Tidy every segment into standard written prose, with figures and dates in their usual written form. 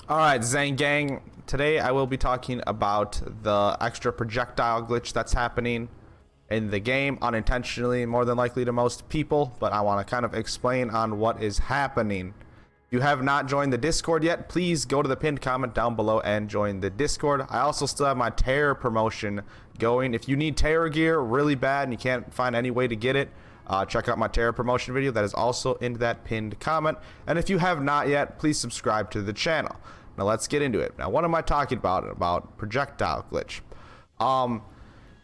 Alright, Zane Gang, today I will be talking about the extra projectile glitch that's happening in the game, unintentionally, more than likely to most people, but I want to kind of explain on what is happening. If you have not joined the Discord yet, please go to the pinned comment down below and join the Discord. I also still have my terror promotion going. If you need terror gear really bad and you can't find any way to get it, check out my terror promotion video that is also in that pinned comment. And if you have not yet, please subscribe to the channel. Now let's get into it. Now, what am I talking about projectile glitch?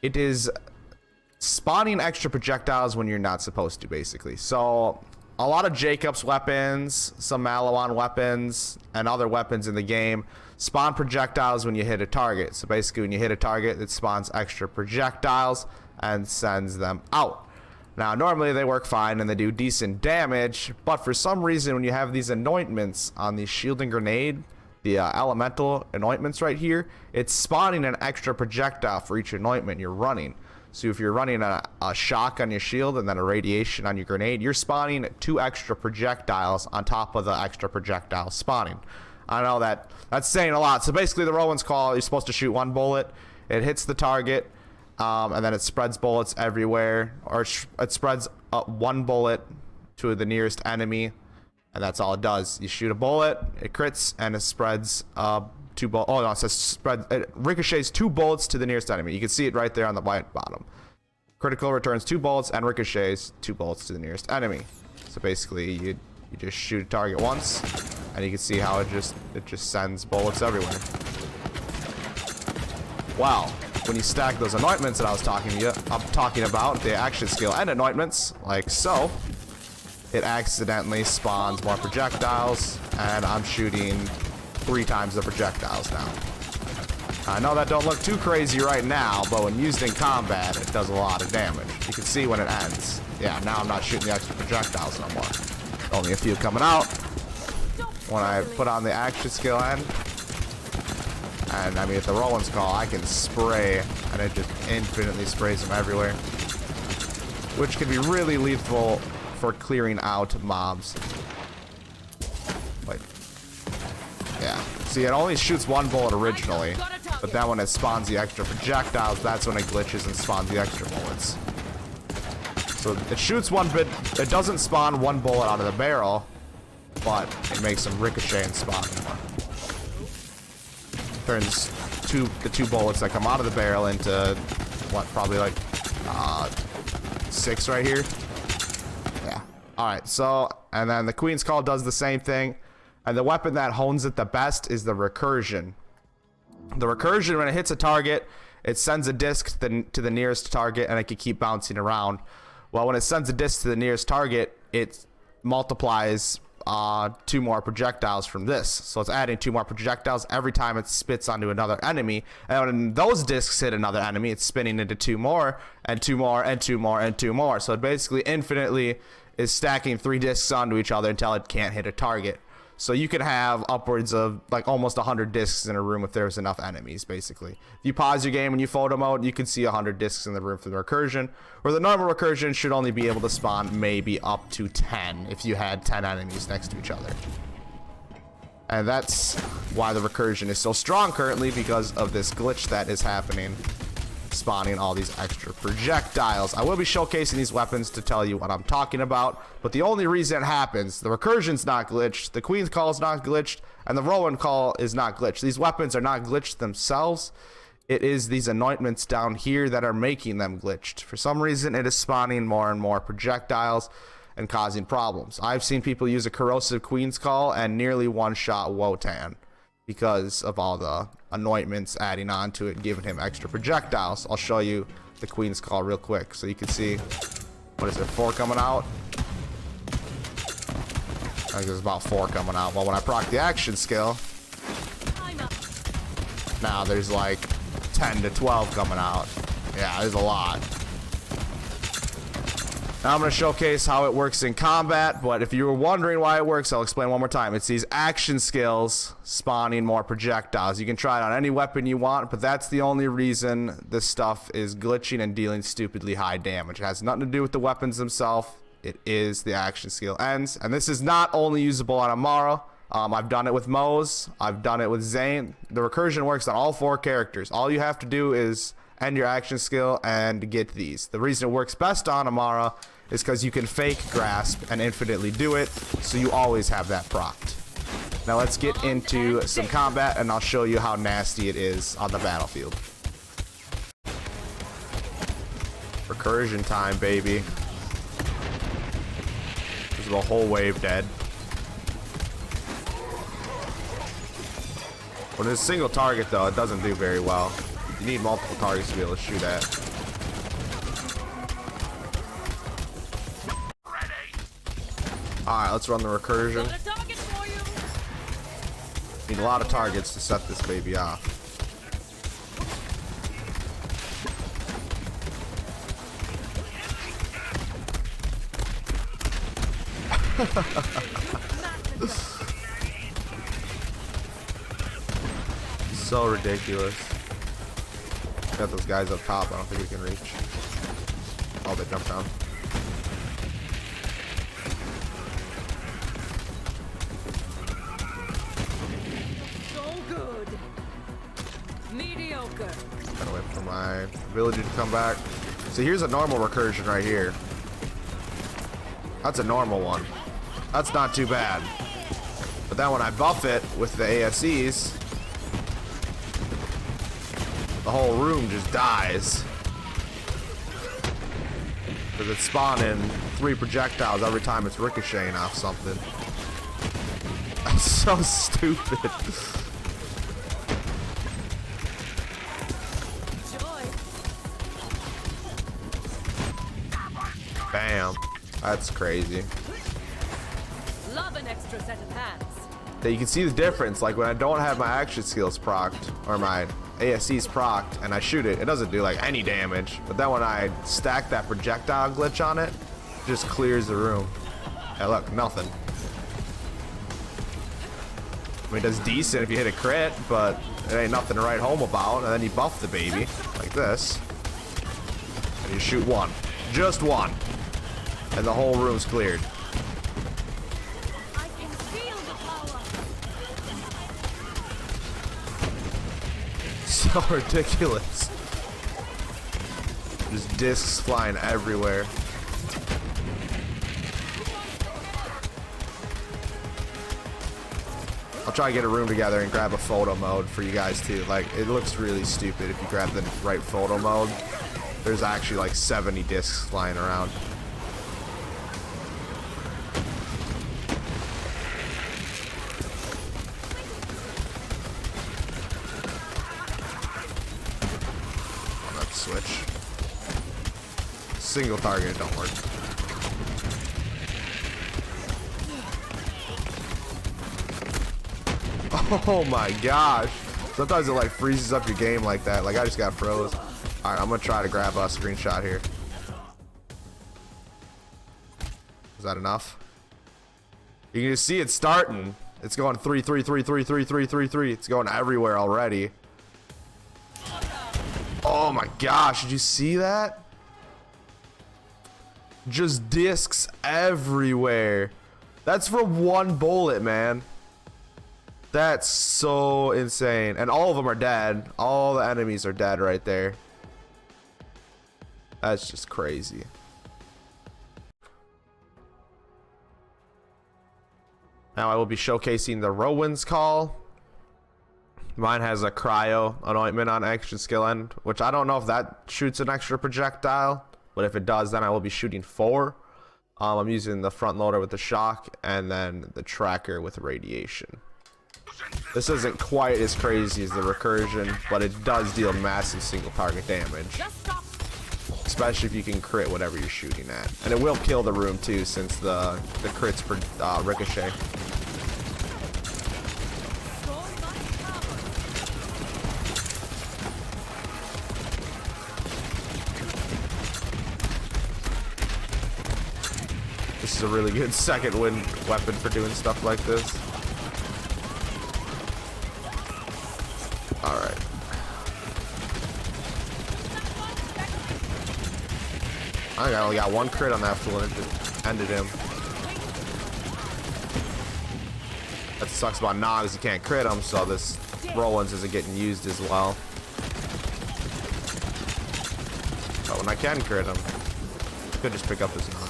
It is spawning extra projectiles when you're not supposed to, basically. So a lot of Jacob's weapons, some Malawan weapons, and other weapons in the game spawn projectiles when you hit a target. So basically, when you hit a target, it spawns extra projectiles and sends them out. Now, normally they work fine and they do decent damage, but for some reason, when you have these anointments on the shield and grenade, the elemental anointments right here, it's spawning an extra projectile for each anointment you're running. So if you're running a shock on your shield and then a radiation on your grenade, you're spawning 2 extra projectiles on top of the extra projectile spawning. I know that's saying a lot. So basically, the Rowan's Call, you're supposed to shoot 1 bullet, it hits the target, and then it spreads bullets everywhere, or it spreads 1 bullet to the nearest enemy. And that's all it does. You shoot a bullet, it crits, and it spreads 2 bullets. Oh no, it says spread. It ricochets 2 bullets to the nearest enemy. You can see it right there on the white bottom. Critical returns 2 bullets and ricochets 2 bullets to the nearest enemy. So basically, you just shoot a target once, and you can see how it just sends bullets everywhere. Wow. When you stack those anointments that I'm talking about, the action skill and anointments, like so, it accidentally spawns more projectiles, and I'm shooting 3 times the projectiles now. I know that don't look too crazy right now, but when used in combat, it does a lot of damage. You can see when it ends. Yeah, now I'm not shooting the extra projectiles no more. Only a few coming out. When I put on the action skill end, and I mean, at the Rowan's Call, I can spray, and it just infinitely sprays them everywhere, which can be really lethal for clearing out mobs. Like, yeah. See, it only shoots 1 bullet originally, but then when it spawns the extra projectiles, that's when it glitches and spawns the extra bullets. So it shoots 1 bit. It doesn't spawn 1 bullet out of the barrel, but it makes them ricochet and spawn more. Turns the 2 bullets that come out of the barrel into what, probably like 6 right here. Alright, so, and then the Queen's Call does the same thing, and the weapon that hones it the best is the recursion. The recursion, when it hits a target, it sends a disc to the nearest target, and it can keep bouncing around. Well, when it sends a disc to the nearest target, it multiplies 2 more projectiles from this. So it's adding 2 more projectiles every time it spits onto another enemy, and when those discs hit another enemy, it's spinning into 2 more, and 2 more, and 2 more, and 2 more. So it basically infinitely is stacking 3 discs onto each other until it can't hit a target. So you could have upwards of like almost 100 discs in a room if there's enough enemies, basically. If you pause your game and you photo mode, you can see 100 discs in the room for the recursion, where the normal recursion should only be able to spawn maybe up to 10 if you had 10 enemies next to each other. And that's why the recursion is so strong currently, because of this glitch that is happening, spawning all these extra projectiles. I will be showcasing these weapons to tell you what I'm talking about, but the only reason it happens, the recursion's not glitched, the Queen's Call is not glitched, and the Rowan Call is not glitched. These weapons are not glitched themselves. It is these anointments down here that are making them glitched. For some reason, it is spawning more and more projectiles and causing problems. I've seen people use a corrosive Queen's Call and nearly one-shot Wotan because of all the anointments adding on to it, giving him extra projectiles. I'll show you the Queen's Call real quick so you can see, what is there, 4 coming out? I think there's about 4 coming out. Well, when I proc the action skill, now there's like 10 to 12 coming out. Yeah, there's a lot. Now I'm going to showcase how it works in combat, but if you were wondering why it works, I'll explain one more time. It's these action skills spawning more projectiles. You can try it on any weapon you want, but that's the only reason this stuff is glitching and dealing stupidly high damage. It has nothing to do with the weapons themselves. It is the action skill ends, and this is not only usable on Amara, I've done it with Moze. I've done it with Zane. The recursion works on all 4 characters. All you have to do is end your action skill and get these. The reason it works best on Amara is because you can fake grasp and infinitely do it, so you always have that procced. Now let's get into some combat, and I'll show you how nasty it is on the battlefield. Recursion time, baby. There's the whole wave dead. When it's a single target, though, it doesn't do very well. You need multiple targets to be able to shoot at. Alright, let's run the recursion. Need a lot of targets to set this baby off. So ridiculous. Got those guys up top. I don't think we can reach. Oh, they jumped down. Gotta wait for my villager to come back. So here's a normal recursion right here. That's a normal one. That's not too bad. But then when I buff it with the ASEs, the whole room just dies. Because it's spawning 3 projectiles every time it's ricocheting off something. That's so stupid. Bam. That's crazy. Love an extra set of hands. You can see the difference. Like when I don't have my action skills procced or my ASC's procced and I shoot it, it doesn't do like any damage. But then when I stack that projectile glitch on it, it just clears the room. Hey, look, nothing. I mean, it does decent if you hit a crit, but it ain't nothing to write home about. And then you buff the baby like this, and you shoot one, just one, and the whole room's cleared. I can feel the power. So ridiculous. Just discs flying everywhere. I'll try to get a room together and grab a photo mode for you guys too. Like, it looks really stupid if you grab the right photo mode. There's actually like 70 discs flying around. Oh, that's switch. Single target don't work. Oh my gosh. Sometimes it like freezes up your game like that. Like I just got froze. Alright, I'm gonna try to grab a screenshot here. Is that enough? You can just see it starting. It's going 3, 3, 3, 3, 3, 3, 3, 3. It's going everywhere already. Oh my gosh, did you see that? Just discs everywhere. That's for one bullet, man. That's so insane. And all of them are dead. All the enemies are dead right there. That's just crazy. Now I will be showcasing the Rowan's Call. Mine has a cryo anointment on action skill end, which I don't know if that shoots an extra projectile, but if it does, then I will be shooting 4. I'm using the front loader with the shock and then the tracker with radiation. This isn't quite as crazy as the recursion, but it does deal massive single target damage. Especially if you can crit whatever you're shooting at. And it will kill the room too, since the crits per ricochet. This is a really good second wind weapon for doing stuff like this. Alright. I only got 1 crit on that fool and it just ended him. That's sucks about Nog is you can't crit him, so this Rollins isn't getting used as well. But when I can crit him, I could just pick up this Nog.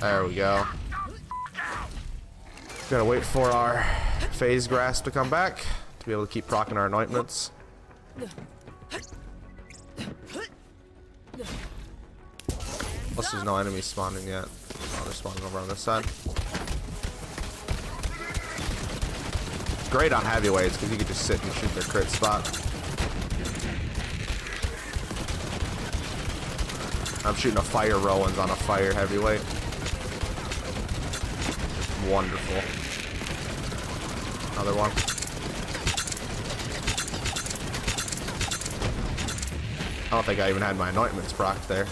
There we go. Gotta wait for our phase grasp to come back to be able to keep proccing our anointments. Plus there's no enemies spawning yet. Oh, they're spawning over on this side. It's great on heavyweights because you can just sit and shoot their crit spot. I'm shooting a fire Rowan's on a fire heavyweight. Wonderful. Another one. I don't think I even had my anointments procced there.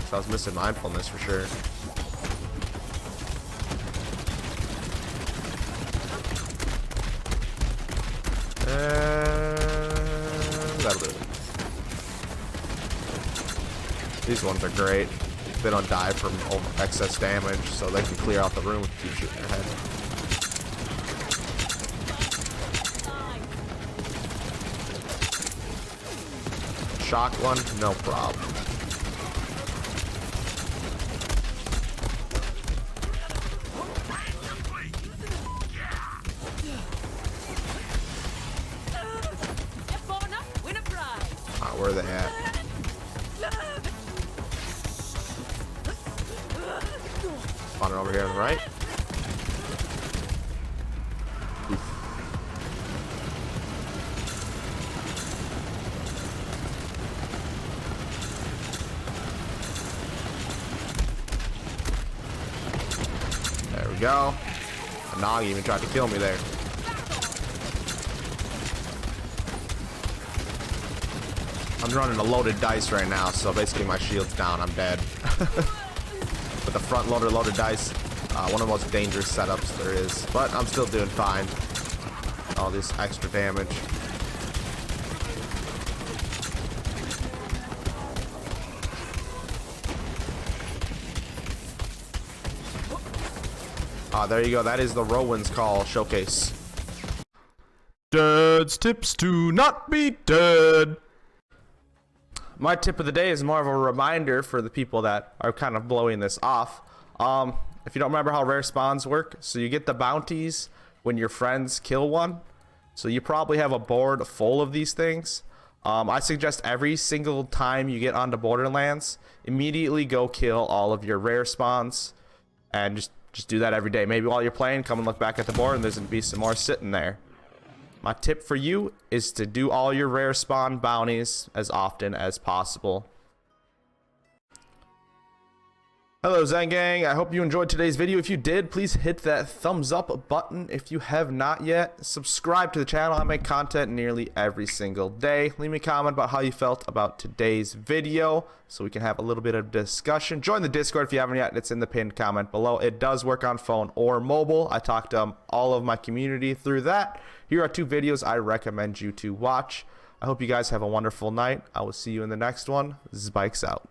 So I was missing mindfulness for sure. And that'll do it. These ones are great. They don't die from excess damage, so they can clear out the room if you shoot in their head. Shock one, no problem. Where are they at? Spawning over here on the right. Oof. There we go. A Nog even tried to kill me there. I'm running a loaded dice right now, so basically my shield's down, I'm dead. With the front loader loaded dice, one of the most dangerous setups there is, but I'm still doing fine. All this extra damage. There you go, that is the Rowan's Call showcase. Dad's tips to not be dead. My tip of the day is more of a reminder for the people that are kind of blowing this off. If you don't remember how rare spawns work, so you get the bounties when your friends kill one. So you probably have a board full of these things. I suggest every single time you get onto Borderlands, immediately go kill all of your rare spawns, and just do that every day. Maybe while you're playing, come and look back at the board, and there's gonna be some more sitting there. My tip for you is to do all your rare spawn bounties as often as possible. Hello Zen Gang, I hope you enjoyed today's video. If you did, please hit that thumbs up button. If you have not yet, subscribe to the channel. I make content nearly every single day. Leave me a comment about how you felt about today's video so we can have a little bit of discussion. Join the Discord if you haven't yet. It's in the pinned comment below. It does work on phone or mobile. I talk to all of my community through that. Here are 2 videos I recommend you to watch. I hope you guys have a wonderful night. I will see you in the next one. Spikes out.